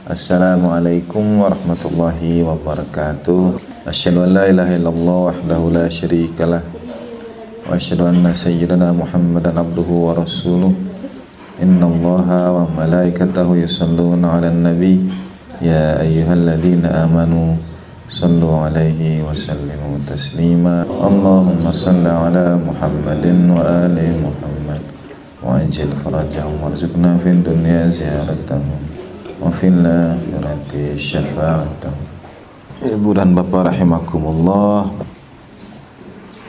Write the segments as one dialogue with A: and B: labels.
A: Assalamualaikum warahmatullahi wabarakatuh. Asyhadu an la ilaha illallah wahdahu la syarikalah wa asyhadu anna sayyidana Muhammadan abduhu wa rasuluh. Innallaha wa malaikatahu yusholluna 'alan nabi ya ayyuhalladzina amanu shallu 'alaihi wa sallimu taslima. Allahumma shalli 'ala Muhammadin wa ali Muhammad wa ajil farajahum warzuqna fid dunya ziyaratahum wa fil akhirati syafa'atahum. Ibu dan bapak rahimakumullah,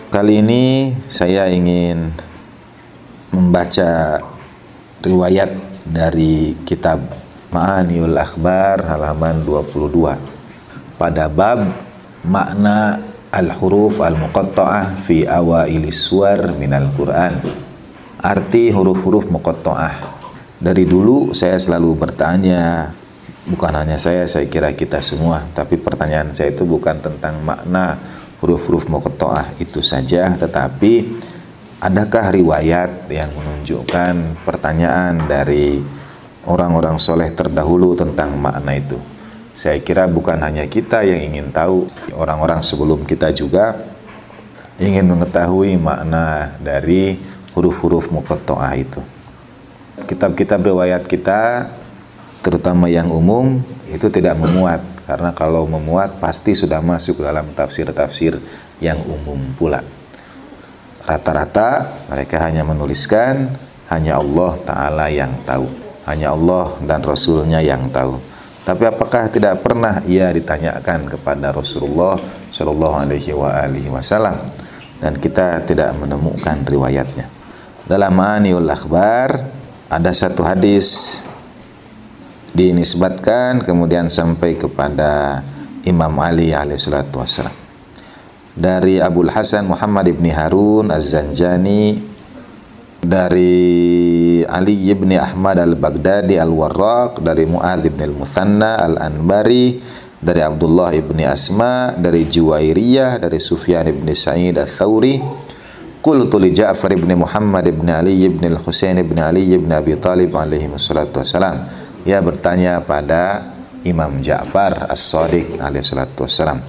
A: kali ini saya ingin membaca riwayat dari kitab Ma'aniul Akhbar halaman 22 pada bab makna al-huruf al-muqatta'ah fi awailis suwar minal Qur'an. Arti huruf-huruf muqatta'ah. Dari dulu saya selalu bertanya, bukan hanya saya kira kita semua, tapi pertanyaan saya itu bukan tentang makna huruf-huruf muqatta'ah itu saja, tetapi adakah riwayat yang menunjukkan pertanyaan dari orang-orang soleh terdahulu tentang makna itu. Saya kira bukan hanya kita yang ingin tahu, orang-orang sebelum kita juga ingin mengetahui makna dari huruf-huruf muqatta'ah itu. Kitab-kitab riwayat kita, terutama yang umum, itu tidak memuat, karena kalau memuat pasti sudah masuk dalam tafsir-tafsir yang umum pula. Rata-rata mereka hanya menuliskan hanya Allah Ta'ala yang tahu, hanya Allah dan Rasulnya yang tahu. Tapi apakah tidak pernah ia ditanyakan kepada Rasulullah Shallallahu Alaihi Wasallam, dan kita tidak menemukan riwayatnya. Dalam Ma'aniul Akhbar ada satu hadis dinisbatkan kemudian sampai kepada Imam Ali alaihissalatu wassalam, dari Abul Hasan Muhammad ibn Harun Az-Zanjani, dari Ali ibn Ahmad al-Baghdadi al-Warraq, dari Mu'adz ibn al-Muthanna al-Anbari, dari Abdullah ibn Asma, dari Juwairiyah, dari Sufyan ibn Sa'id al-Thawri. Qultu li Ja'far ibn Muhammad ibn Ali ibn al-Husain ibn Ali ibn Abi Talib alaihi wassalatu wassalam. Ia bertanya pada Imam Ja'far as-Shadiq alaihi salatu wassalam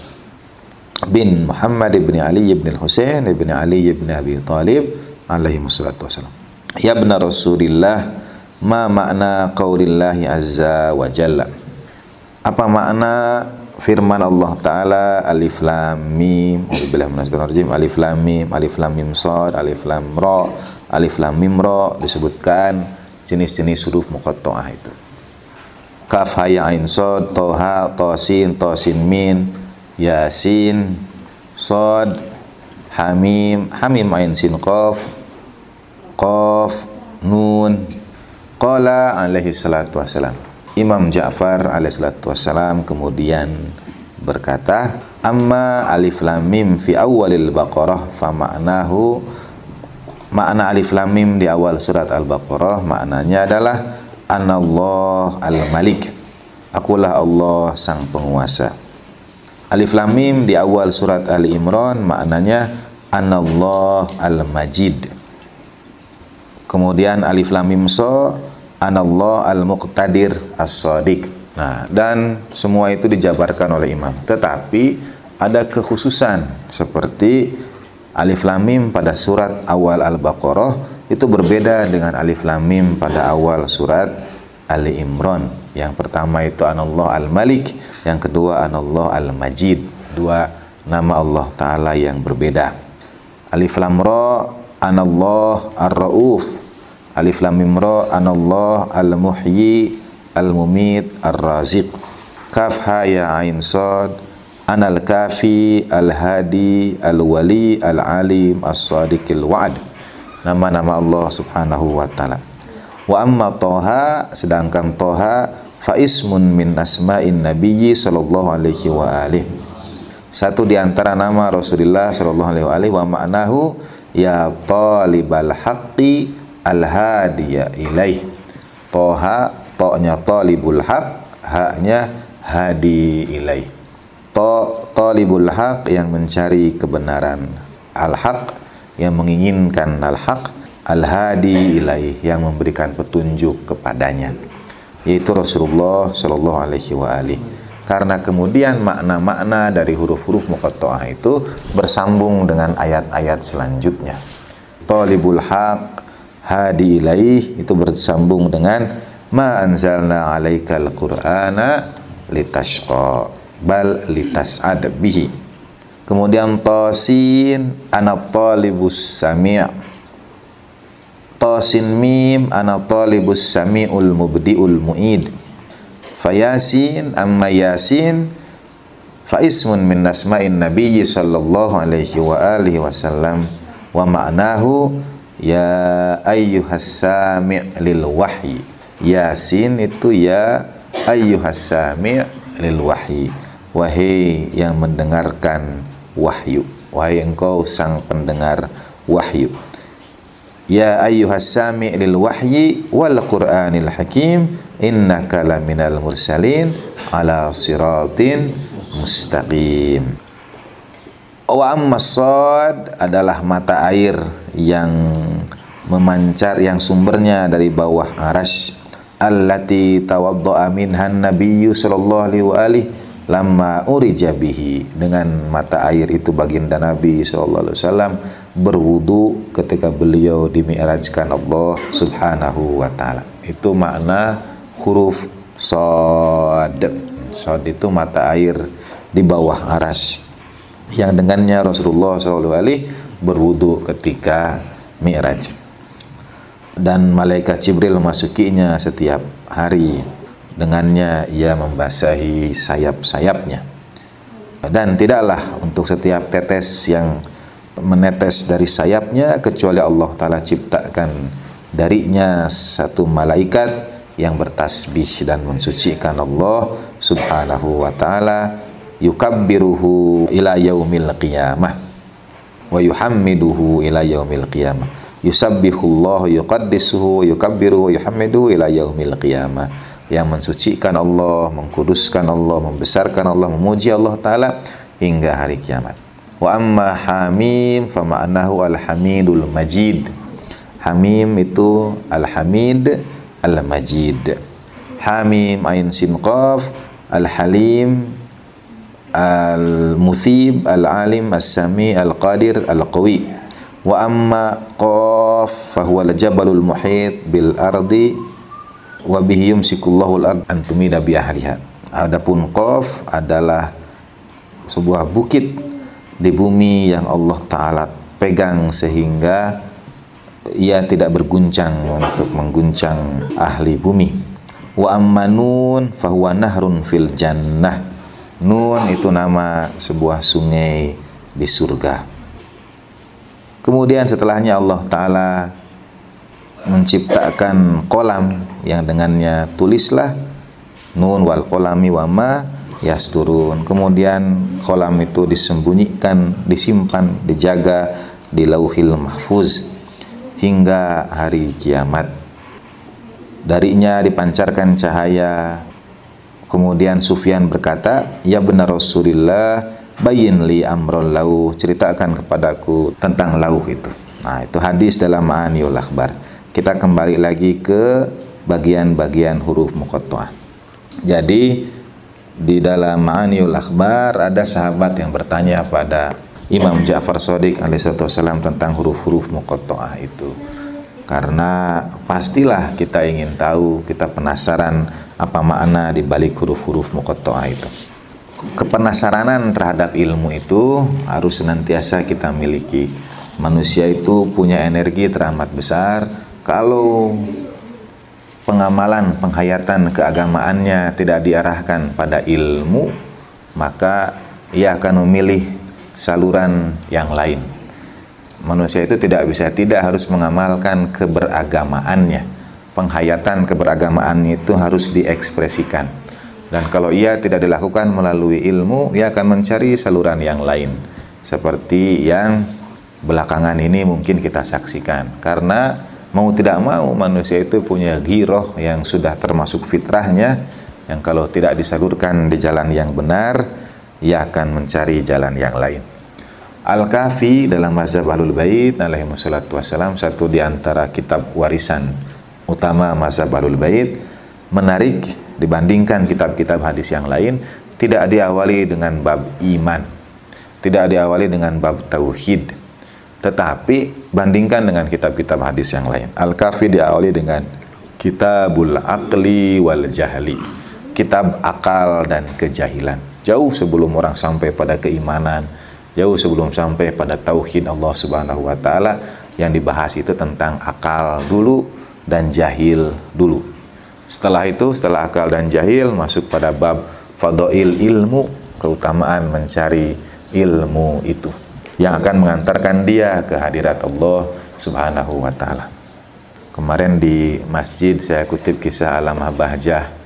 A: bin Muhammad ibn Ali ibn al-Husain ibn Ali ibn Abi Talib alaihi wassalatu wassalam. Ya ibn Rasulillah, ma makna qaulillahi azza wa jalla? Apa makna firman Allah Ta'ala alif lam mim, alif lam mim, alif lam mim shad, alif lam ra, alif lam mim ra, disebutkan jenis-jenis huruf muqatta'ah itu. Kaf ha ya ain shad, toha, tosin, tosin min, yasin, shad, hamim, hamim ain sin qaf, qaf, nun. Qala alaihi salatu wassalam, Imam Ja'far alaihissalatu wassalam kemudian berkata, amma alif lam mim fi awalil Baqarah fa ma'nahu, makna alif lam mim di awal surat Al-Baqarah maknanya adalah anallah al-malik, akulah Allah sang penguasa. Alif lam mim di awal surat Ali Imran maknanya anallah al-majid. Kemudian alif lam mim so anallah al-muqtadir as-shadiq. Nah, dan semua itu dijabarkan oleh imam. Tetapi ada kekhususan, seperti alif lam mim pada surat awal Al-Baqarah itu berbeda dengan alif lam mim pada awal surat Ali Imran. Yang pertama itu anallah al-malik, yang kedua anallah al-majid. Dua nama Allah Ta'ala yang berbeda. Alif lam ra anallah ar-rauf, alif lam mim ra anallah al-muhyi al-mumit ar-raziq. Kaf ha ya ain shad anal kafi al-hadi al-wali al-alim as-sadiqil wa'ad. Nama-nama Allah Subhanahu wa taala. Wa amma toha, sedangkan toha fa ismun min asma'in nabiyyi sallallahu alaihi wa alihi, satu di antara nama Rasulullah sallallahu alaihi wa alihi, wa ma'nahu ya talibal haqqi al-hadiya ilaih. Toha, to-nya talibul haq, haknya hadi ilaih. Talibul haq yang mencari kebenaran, al-haq yang menginginkan al-haq, al-hadi ilaih yang memberikan petunjuk kepadanya. yaitu Rasulullah Shallallahu Alaihi Wasallam. Karena kemudian makna-makna dari huruf-huruf muqatta'ah itu bersambung dengan ayat-ayat selanjutnya. Talibul haq hadi ilaih itu bersambung dengan ma anzalna alaikal qur'ana litashqa bal litas'ad bihi. Kemudian tasin ana talibus sami', tasin mim ana talibus sami'ul mubdi'ul mu'id. Fayasin amma yasin fa ismun min asma'in nabiyyi sallallahu alaihi wa alihi wasallam wa ma'nahu ya ayyuhas sami' lil wahyi. Yasin itu ya ayyuhas sami' lil wahyi, wahai yang mendengarkan wahyu, wahai engkau sang pendengar wahyu. Ya ayyuhas sami' lil wahyi wal qur'anil hakim innaka laminal mursalin ala siratin mustaqim. Wa amma shad adalah mata air yang memancar, yang sumbernya dari bawah arasy, allati tawadda'a minhan nabiyyu sallallahu alaihi wa alihi lamma urija bihi. Dengan mata air itu baginda Nabi sallallahu alaihi wasallam berwudu ketika beliau dimi'rajkan Allah subhanahu wa ta'ala. Itu makna huruf shad. Shad itu mata air di bawah arasy yang dengannya Rasulullah SAW berwudu ketika mi'raj, dan malaikat Jibril memasukinya setiap hari. Dengannya ia membasahi sayap-sayapnya, dan tidaklah untuk setiap tetes yang menetes dari sayapnya kecuali Allah Ta'ala ciptakan darinya satu malaikat yang bertasbih dan mensucikan Allah subhanahu wa ta'ala, yukabbiruhu ila yaumil qiyamah wa yuhammiduhu ila yaumil qiyamah. Yusabbihullahu yuqaddisuhu yukabbiruhu yuhammiduhu ila yaumil qiyamah. Yang mensucikan Allah, mengkuduskan Allah, membesarkan Allah, memuji Allah Ta'ala hingga hari kiamat. Wa amma hamim fa ma'nahu al-hamidul majid. Hamim itu al-hamid al-majid. Hamim ain sin qaf, al-halim al-muthib al-alim as-sami al-qadir al-qawi. Wa amma qaf fa huwa al-jabalul muhit bil ardi wa bihi yumsikullahu al-ard an tumida bi ahliha. Adapun qaf adalah sebuah bukit di bumi yang Allah Ta'ala pegang sehingga ia tidak berguncang untuk mengguncang ahli bumi. Wa amma nun fahuwa nahrun fil jannah. Nun itu nama sebuah sungai di surga. Kemudian setelahnya Allah Ta'ala menciptakan kolam yang dengannya tulislah nun wal kolami wa ma yasturun. Kemudian kolam itu disembunyikan, disimpan, dijaga di lauhil mahfuz hingga hari kiamat. Darinya dipancarkan cahaya. Kemudian Sufyan berkata, ya benar Rasulullah, bayin li amrul lauh, ceritakan kepadaku tentang lauh itu. Nah, itu hadis dalam Ma'aniul Akhbar. Kita kembali lagi ke bagian-bagian huruf muqatta'ah. Jadi di dalam Ma'aniul Akhbar ada sahabat yang bertanya pada Imam Ja'far Shadiq alaihissalam tentang huruf-huruf muqatta'ah itu. Karena pastilah kita ingin tahu, kita penasaran apa makna di balik huruf-huruf muqatta'ah itu. Kepenasaranan terhadap ilmu itu harus senantiasa kita miliki. Manusia itu punya energi teramat besar. Kalau pengamalan, penghayatan keagamaannya tidak diarahkan pada ilmu, maka ia akan memilih saluran yang lain. Manusia itu tidak bisa tidak harus mengamalkan keberagamaannya. Penghayatan keberagamaan itu harus diekspresikan. Dan kalau ia tidak dilakukan melalui ilmu, ia akan mencari saluran yang lain. Seperti yang belakangan ini mungkin kita saksikan. Karena mau tidak mau manusia itu punya ghiroh yang sudah termasuk fitrahnya, yang kalau tidak disalurkan di jalan yang benar, ia akan mencari jalan yang lain. Al-Kafi dalam mazhab Ahlul Bait alaihi wassalatu wassalam, satu di antara kitab warisan utama mazhab Ahlul Bait, menarik dibandingkan kitab-kitab hadis yang lain, tidak diawali dengan bab iman, tidak diawali dengan bab tauhid, tetapi bandingkan dengan kitab-kitab hadis yang lain. Al-Kafi diawali dengan Kitabul Aqli wal Jahli, kitab akal dan kejahilan. Jauh sebelum orang sampai pada keimanan, jauh sebelum sampai pada tauhid Allah Subhanahu wa taala, yang dibahas itu tentang akal dulu dan jahil dulu. Setelah itu, setelah akal dan jahil, masuk pada bab fadail ilmu, keutamaan mencari ilmu itu yang akan mengantarkan dia ke hadirat Allah Subhanahu wa taala. Kemarin di masjid saya kutip kisah Alamah Bahjah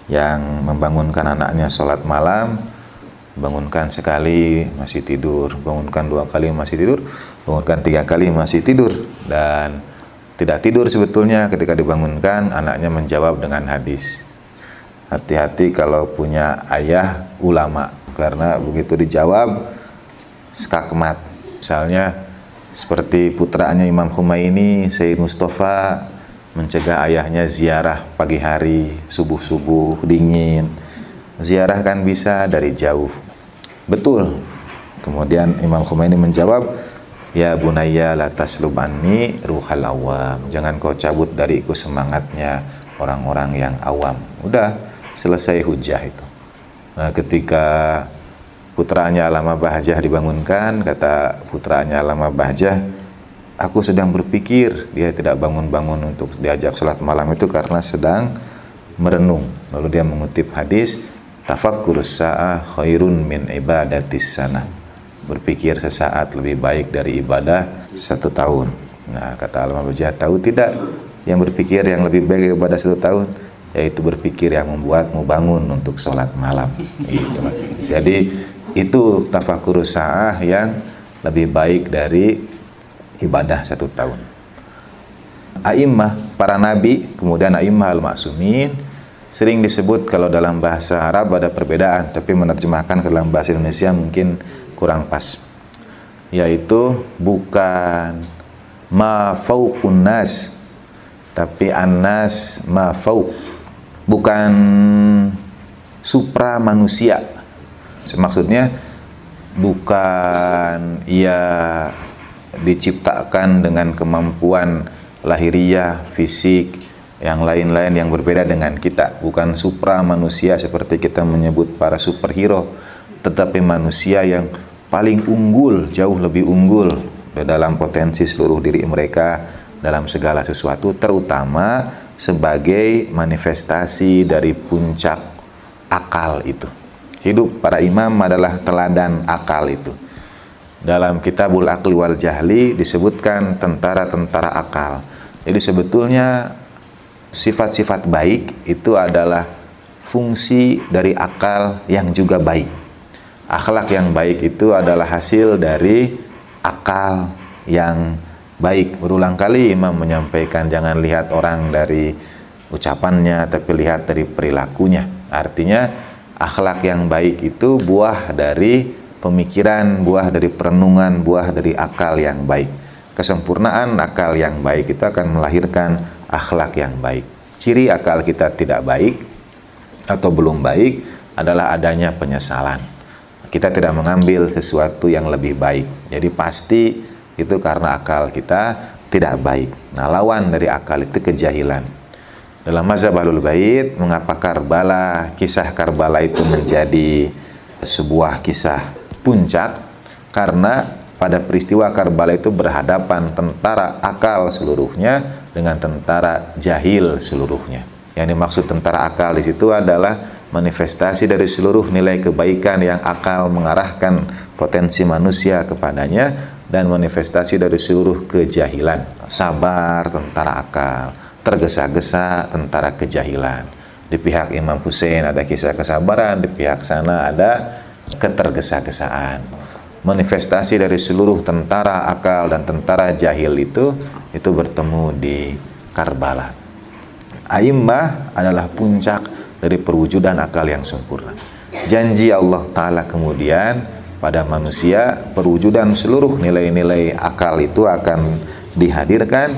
A: yang membangunkan anaknya sholat malam, bangunkan sekali masih tidur, bangunkan 2 kali masih tidur, bangunkan 3 kali masih tidur, dan tidak tidur sebetulnya. Ketika dibangunkan, anaknya menjawab dengan hadis. Hati-hati kalau punya ayah ulama, karena begitu dijawab skakmat. Misalnya seperti putranya Imam Khumaini, Sayyid Mustafa, mencegah ayahnya ziarah pagi hari, subuh-subuh dingin. Ziarah kan bisa dari jauh. Betul. Kemudian Imam Khumaini menjawab, ya bunayya la taslub anni ruhal awam, jangan kau cabut dariku semangatnya orang-orang yang awam. Udah selesai hujah itu. Nah, ketika putranya Alamah Bahjah dibangunkan, kata putranya Alamah Bahjah, aku sedang berpikir. Dia tidak bangun-bangun untuk diajak sholat malam itu karena sedang merenung. Lalu dia mengutip hadis, tafakkurus sa'ah khairun min ibadatis sanah, berpikir sesaat lebih baik dari ibadah 1 tahun. Nah, kata Alamah Bahjah, tahu tidak yang berpikir yang lebih baik dari ibadah 1 tahun? Yaitu berpikir yang membuatmu bangun untuk sholat malam. Gitu. Jadi itu tafakkurus sa'ah yang lebih baik dari ibadah 1 tahun. A'immah, para nabi, kemudian a'immah al-ma'sumin, sering disebut, kalau dalam bahasa Arab ada perbedaan, tapi menerjemahkan ke dalam bahasa Indonesia mungkin kurang pas, yaitu bukan ma fauqun nas, tapi annas ma fauq, bukan supra manusia. Maksudnya bukan ia diciptakan dengan kemampuan lahiriah, fisik, yang lain-lain yang berbeda dengan kita, bukan supra manusia seperti kita menyebut para superhero, tetapi manusia yang paling unggul, jauh lebih unggul dalam potensi seluruh diri mereka dalam segala sesuatu, terutama sebagai manifestasi dari puncak akal itu. Hidup para imam adalah teladan akal itu. Dalam Kitabul Aqli wal Jahli disebutkan tentara-tentara akal. Jadi sebetulnya sifat-sifat baik itu adalah fungsi dari akal yang juga baik. Akhlak yang baik itu adalah hasil dari akal yang baik. Berulang kali imam menyampaikan, jangan lihat orang dari ucapannya, tapi lihat dari perilakunya. Artinya akhlak yang baik itu buah dari pemikiran, buah dari perenungan, buah dari akal yang baik. Kesempurnaan akal yang baik itu akan melahirkan akhlak yang baik. Ciri akal kita tidak baik atau belum baik adalah adanya penyesalan. Kita tidak mengambil sesuatu yang lebih baik. Jadi pasti itu karena akal kita tidak baik. Nah, lawan dari akal itu kejahilan. Dalam mazhab Ahlul Bait, mengapa Karbala, kisah Karbala itu menjadi sebuah kisah puncak? Karena pada peristiwa Karbala itu berhadapan tentara akal seluruhnya dengan tentara jahil seluruhnya. Yang dimaksud tentara akal di situ adalah manifestasi dari seluruh nilai kebaikan yang akal mengarahkan potensi manusia kepadanya, dan manifestasi dari seluruh kejahilan. Sabar tentara akal, tergesa-gesa tentara kejahilan. Di pihak Imam Hussein ada kisah kesabaran, di pihak sana ada ketergesa-gesaan. Manifestasi dari seluruh tentara akal dan tentara jahil itu bertemu di Karbala. A'immah adalah puncak dari perwujudan akal yang sempurna. Janji Allah Ta'ala kemudian pada manusia, perwujudan seluruh nilai-nilai akal itu akan dihadirkan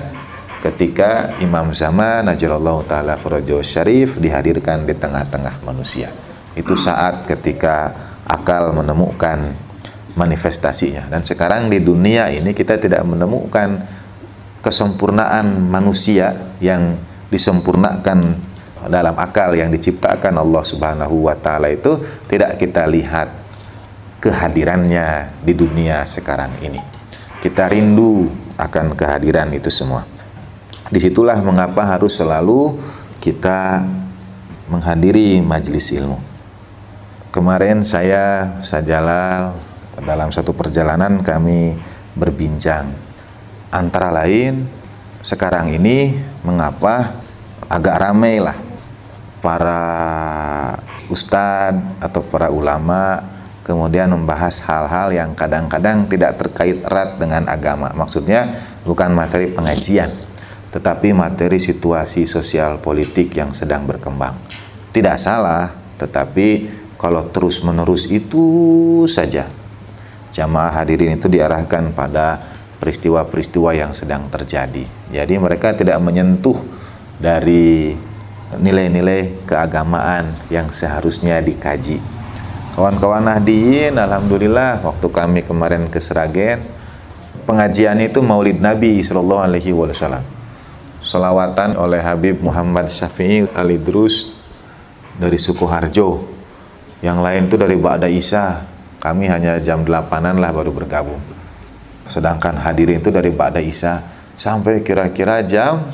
A: ketika Imam Zaman Najallallahu Ta'ala Farajahu Syarif dihadirkan di tengah-tengah manusia. Itu saat ketika akal menemukan manifestasinya. Dan sekarang di dunia ini kita tidak menemukan kesempurnaan manusia yang disempurnakan dalam akal yang diciptakan Allah Subhanahu wa Ta'ala, itu tidak kita lihat kehadirannya di dunia sekarang ini. Kita rindu akan kehadiran itu semua. Disitulah mengapa harus selalu kita menghadiri majelis ilmu. Kemarin saya Jalal dalam satu perjalanan kami berbincang, antara lain sekarang ini mengapa agak ramai lah para ustadz atau para ulama kemudian membahas hal-hal yang kadang-kadang tidak terkait erat dengan agama. Maksudnya bukan materi pengajian, tetapi materi situasi sosial politik yang sedang berkembang. Tidak salah, tetapi kalau terus-menerus itu saja jamaah hadirin itu diarahkan pada peristiwa-peristiwa yang sedang terjadi. Jadi mereka tidak menyentuh dari nilai-nilai keagamaan yang seharusnya dikaji. Kawan-kawan Nahdiyin, alhamdulillah waktu kami kemarin ke Sragen, pengajian itu Maulid Nabi Sallallahu Alaihi Wasallam. Selawatan oleh Habib Muhammad Syafi'i Al-Idrus dari Sukoharjo. Yang lain itu dari Ba'da Isya. Kami hanya jam 8-an lah baru bergabung. Sedangkan hadirin itu dari Ba'da Isya sampai kira-kira jam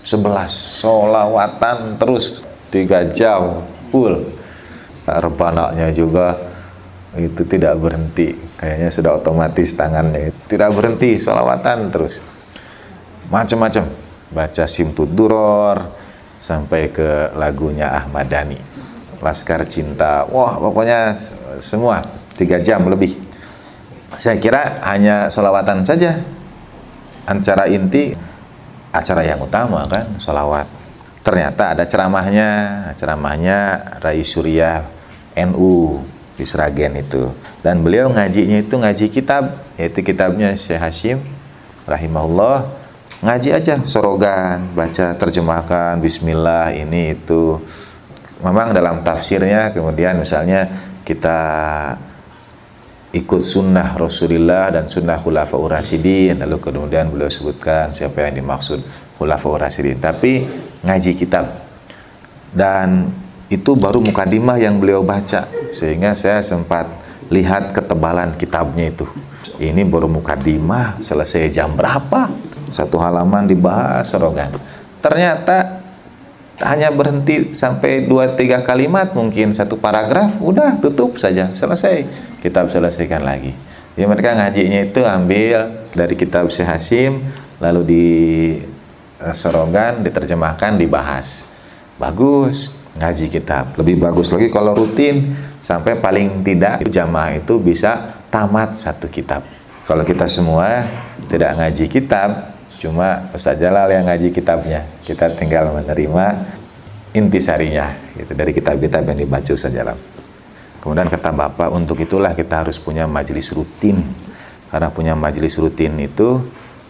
A: 11. Sholawatan terus 3 jam full. Rebanaknya juga itu tidak berhenti. Kayaknya sudah otomatis tangannya. Tidak berhenti, sholawatan terus. Macam-macam. Baca Simtud Duror sampai ke lagunya Ahmad Dhani. Laskar Cinta. Wah, pokoknya semua 3 jam lebih. Saya kira hanya sholawatan saja. Acara inti, acara yang utama kan, sholawat. Ternyata ada ceramahnya Rais Suriah NU di Sragen itu. Dan beliau ngajinya itu ngaji kitab, yaitu kitabnya Syekh Hashim rahimahullah. Ngaji aja, sorogan, baca terjemahkan, bismillah, ini itu. Memang dalam tafsirnya kemudian misalnya kita ikut sunnah Rasulullah dan sunnah Khulafaur Rasyidin, lalu kemudian beliau sebutkan siapa yang dimaksud Khulafaur Rasyidin, tapi ngaji kitab. Dan itu baru mukadimah yang beliau baca, sehingga saya sempat lihat ketebalan kitabnya itu. Ini baru mukadimah, selesai jam berapa? 1 halaman dibahas sorogan. Ternyata hanya berhenti sampai 2-3 kalimat, mungkin 1 paragraf, udah tutup saja, selesai. Kitab selesaikan lagi. Jadi mereka ngajinya itu ambil dari kitab Syekh Hashim, lalu di sorogan, diterjemahkan, dibahas. Bagus ngaji kitab. Lebih bagus lagi kalau rutin, sampai paling tidak jamaah itu bisa tamat 1 kitab. Kalau kita semua tidak ngaji kitab, cuma Ustaz Jalal yang ngaji kitabnya, kita tinggal menerima intisarinya gitu, dari kitab-kitab yang dibaca Ustaz Jalal. Kemudian kata Bapak, untuk itulah kita harus punya majelis rutin. Karena punya majelis rutin itu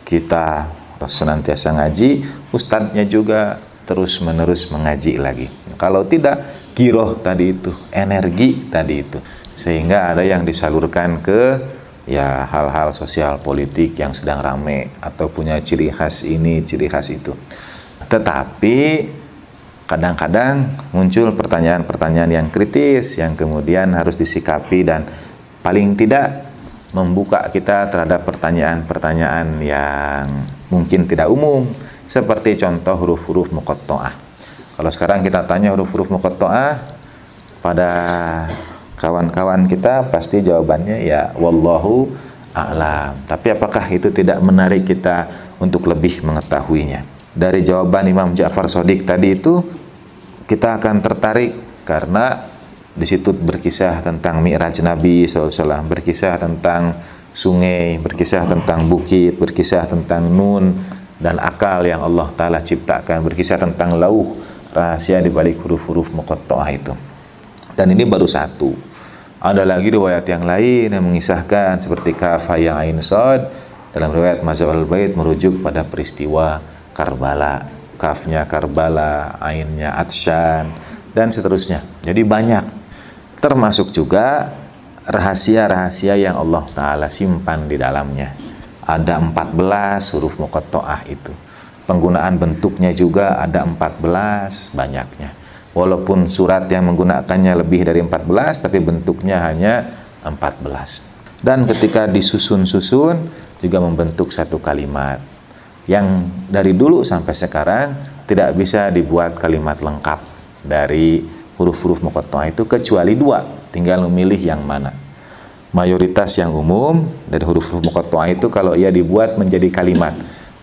A: kita senantiasa ngaji, ustadznya juga terus-menerus mengaji lagi. Kalau tidak, giroh tadi itu, energi tadi itu, sehingga ada yang disalurkan ke ya hal-hal sosial politik yang sedang rame atau punya ciri khas ini, ciri khas itu. Tetapi kadang-kadang muncul pertanyaan-pertanyaan yang kritis yang kemudian harus disikapi dan paling tidak membuka kita terhadap pertanyaan-pertanyaan yang mungkin tidak umum, seperti contoh huruf-huruf muqatta'ah. Kalau sekarang kita tanya huruf-huruf muqatta'ah pada kawan-kawan kita, pasti jawabannya ya wallahu a'lam. Tapi apakah itu tidak menarik kita untuk lebih mengetahuinya? Dari jawaban Imam Ja'far Shadiq tadi itu kita akan tertarik karena di situ berkisah tentang Mi'raj Nabi SAW, berkisah tentang sungai, berkisah tentang bukit, berkisah tentang nun dan akal yang Allah Ta'ala ciptakan, berkisah tentang lauh, rahasia di balik huruf-huruf muqatta'ah itu. Dan ini baru 1. Ada lagi riwayat yang lain yang mengisahkan seperti kaf, ya, ain, shad. Dalam riwayat Mazhab al-Bait merujuk pada peristiwa Karbala, kafnya Karbala, ainnya Atsyan, dan seterusnya. Jadi banyak. Termasuk juga rahasia-rahasia yang Allah Ta'ala simpan di dalamnya. Ada 14 huruf muqatta'ah itu. Penggunaan bentuknya juga ada 14 banyaknya. Walaupun surat yang menggunakannya lebih dari 14, tapi bentuknya hanya 14. Dan ketika disusun-susun juga membentuk satu kalimat. Yang dari dulu sampai sekarang tidak bisa dibuat kalimat lengkap dari huruf-huruf muqatta'ah itu kecuali 2, tinggal memilih yang mana. Mayoritas yang umum dari huruf-huruf muqatta'ah itu kalau ia dibuat menjadi kalimat,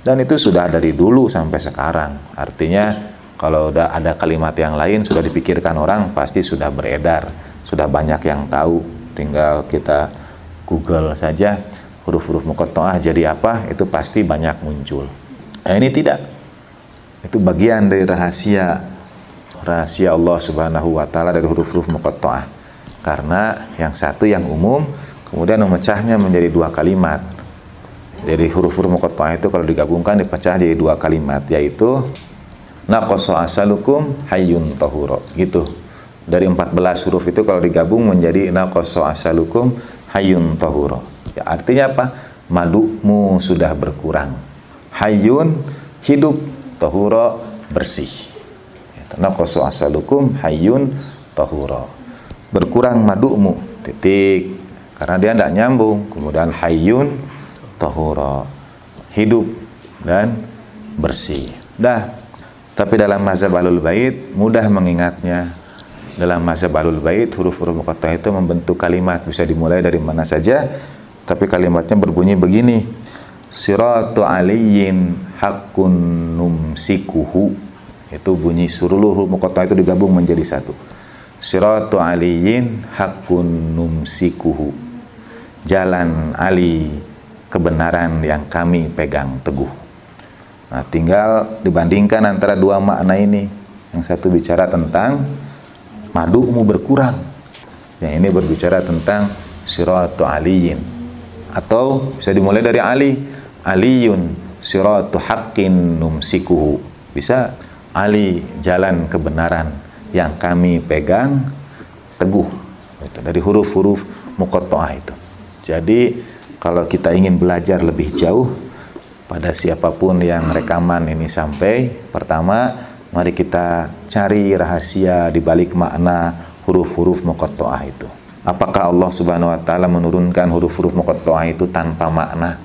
A: dan itu sudah dari dulu sampai sekarang. Artinya kalau udah ada kalimat yang lain sudah dipikirkan orang, pasti sudah beredar, sudah banyak yang tahu. Tinggal kita Google saja huruf-huruf muqatta'ah jadi apa, itu pasti banyak muncul. Nah, ini tidak. Itu bagian dari rahasia Allah Subhanahu wa Ta'ala dari huruf-huruf muqatta'ah. Karena yang satu yang umum, kemudian memecahnya menjadi 2 kalimat. Jadi huruf-huruf muqatta'ah itu kalau digabungkan dipecah jadi 2 kalimat, yaitu naqasa asalukum hayyun tahura. Gitu. Dari 14 huruf itu kalau digabung menjadi naqasa asalukum hayyun tahura. Ya, artinya apa? Madumu sudah berkurang. Hayyun hidup, tahura bersih. Naqasa asalukum hayyun tahura. Berkurang madumu, titik, karena dia tidak nyambung. Kemudian hayyun tahura, hidup dan bersih. Dah. Tapi dalam mazhab Ahlul Bait mudah mengingatnya. Dalam mazhab Ahlul Bait huruf-huruf muqatta'ah itu membentuk kalimat, bisa dimulai dari mana saja, tapi kalimatnya berbunyi begini: siratu aliyyin haqqun numsikuhu. Itu bunyi seluruh huruf muqatta'ah itu digabung menjadi satu. Siratu aliyyin haqqun numsikuhu. Jalan Ali, kebenaran yang kami pegang teguh. Nah, tinggal dibandingkan antara 2 makna ini. Yang satu bicara tentang madumu berkurang, yang ini berbicara tentang siratu aliyyin. Atau bisa dimulai dari Ali, aliyun siratu haqqin numsikuhu. Bisa Ali, jalan kebenaran yang kami pegang teguh. Itu dari huruf-huruf muqatta'ah itu. Jadi kalau kita ingin belajar lebih jauh pada siapapun yang rekaman ini sampai, pertama mari kita cari rahasia di balik makna huruf-huruf muqatta'ah itu. Apakah Allah Subhanahu wa Ta'ala menurunkan huruf-huruf muqatta'ah itu tanpa makna?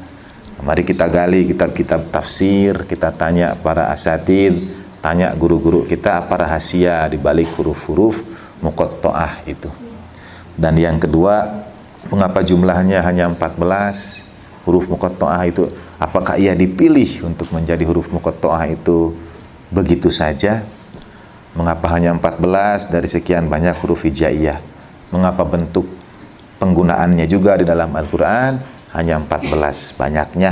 A: Mari kita gali kitab-kitab tafsir, kita tanya para asatidz, tanya guru-guru kita apa rahasia di balik huruf-huruf muqatta'ah itu. Dan yang kedua, mengapa jumlahnya hanya 14 huruf muqatta'ah itu? Apakah ia dipilih untuk menjadi huruf muqatta'ah itu begitu saja? Mengapa hanya 14 dari sekian banyak huruf hijaiyah? Mengapa bentuk penggunaannya juga di dalam Al-Quran hanya 14 banyaknya?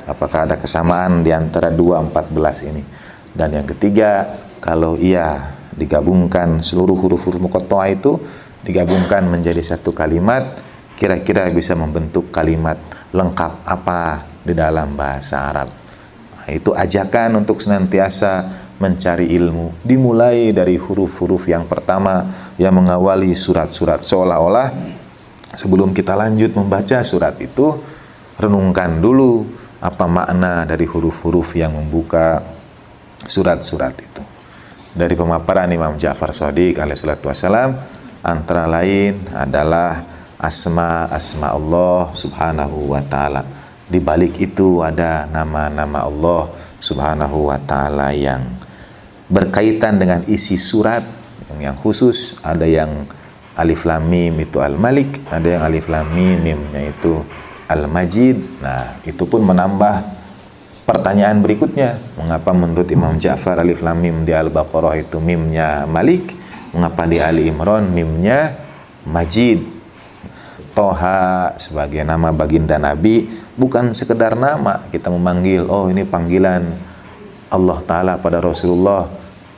A: Apakah ada kesamaan di antara 14 ini? Dan yang ketiga, kalau ia digabungkan seluruh huruf-huruf muqatta'ah itu digabungkan menjadi satu kalimat, kira-kira bisa membentuk kalimat lengkap apa di dalam bahasa Arab? Nah, itu ajakan untuk senantiasa mencari ilmu, dimulai dari huruf-huruf yang pertama yang mengawali surat-surat. Seolah-olah sebelum kita lanjut membaca surat itu, renungkan dulu apa makna dari huruf-huruf yang membuka surat-surat itu. Dari pemaparan Imam Ja'far Shadiq alaihissalatu wassalam, antara lain adalah asma Allah Subhanahu wa Ta'ala. Di balik itu ada nama-nama Allah Subhanahu wa Ta'ala yang berkaitan dengan isi surat yang khusus. Ada yang alif lam mim itu Al-Malik, ada yang alif lam mim mimnya itu Al-Majid. Nah, itu pun menambah pertanyaan berikutnya. Mengapa menurut Imam Ja'far alif lam mim di Al-Baqarah itu mimnya Malik, mengapa di Ali Imran mimnya Majid? Toha sebagai nama baginda Nabi bukan sekedar nama kita memanggil, oh ini panggilan Allah Ta'ala pada Rasulullah,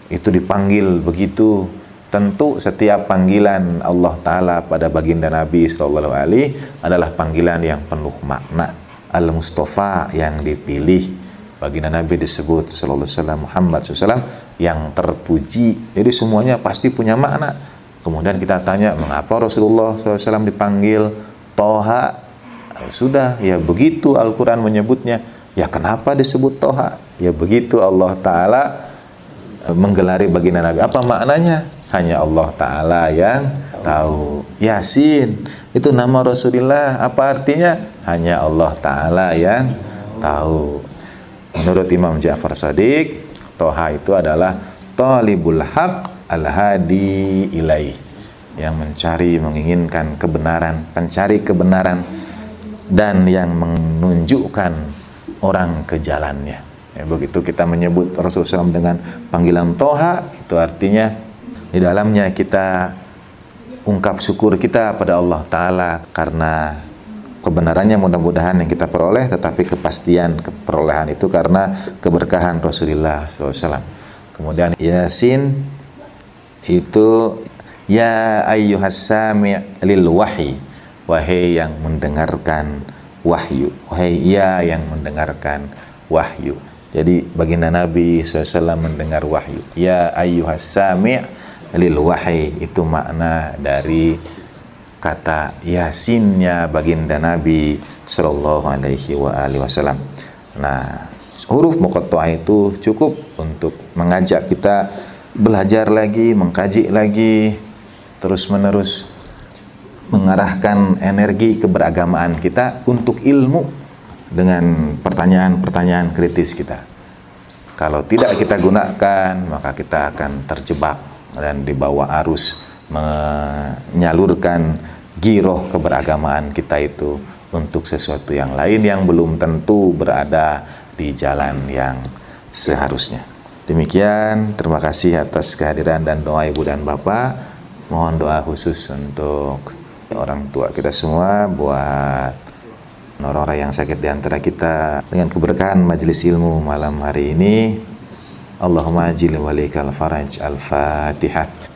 A: itu dipanggil begitu. Tentu setiap panggilan Allah Ta'ala pada baginda Nabi Sallallahu Alaihi adalah panggilan yang penuh makna. Al-Mustafa yang dipilih, baginda Nabi disebut sallallahu alaihi wasallam Muhammad SAW yang terpuji. Jadi semuanya pasti punya makna. Kemudian kita tanya, mengapa Rasulullah SAW dipanggil Toha? Sudah, ya begitu Al-Quran menyebutnya. Ya kenapa disebut Toha? Ya begitu Allah Ta'ala menggelari baginda Nabi. Apa maknanya? Hanya Allah Ta'ala yang tahu. Yasin, itu nama Rasulullah. Apa artinya? Hanya Allah Ta'ala yang tahu. Menurut Imam Ja'far Shadiq, Toha itu adalah Talibul Haq Al-Hadi Ilaih, yang mencari, menginginkan kebenaran, pencari kebenaran, dan yang menunjukkan orang ke jalannya. Ya, begitu kita menyebut Rasulullah SAW dengan panggilan Toha, itu artinya di dalamnya kita ungkap syukur kita pada Allah Ta'ala karena kebenarannya mudah-mudahan yang kita peroleh, tetapi kepastian perolehan itu karena keberkahan Rasulullah SAW. Kemudian Yasin itu ya ayyuhas sami' lil wahyi, wahai yang mendengarkan wahyu, wahai ya yang mendengarkan wahyu. Jadi baginda Nabi SAW mendengar wahyu. Ya ayyuhas sami' lil wahyi, itu makna dari kata Yasinnya baginda Nabi sallallahu alaihi wasallam. Nah, huruf muqatta'ah itu cukup untuk mengajak kita belajar lagi, mengkaji lagi, terus-menerus mengarahkan energi keberagamaan kita untuk ilmu dengan pertanyaan-pertanyaan kritis kita. Kalau tidak kita gunakan, maka kita akan terjebak dan dibawa arus menyalurkan giroh keberagamaan kita itu untuk sesuatu yang lain yang belum tentu berada di jalan yang seharusnya. Demikian, terima kasih atas kehadiran dan doa Ibu dan Bapak. Mohon doa khusus untuk orang tua kita semua, buat orang-orang yang sakit di antara kita, dengan keberkahan majelis ilmu malam hari ini. Allahumma ajil walikal faraj. Al-Fatihah.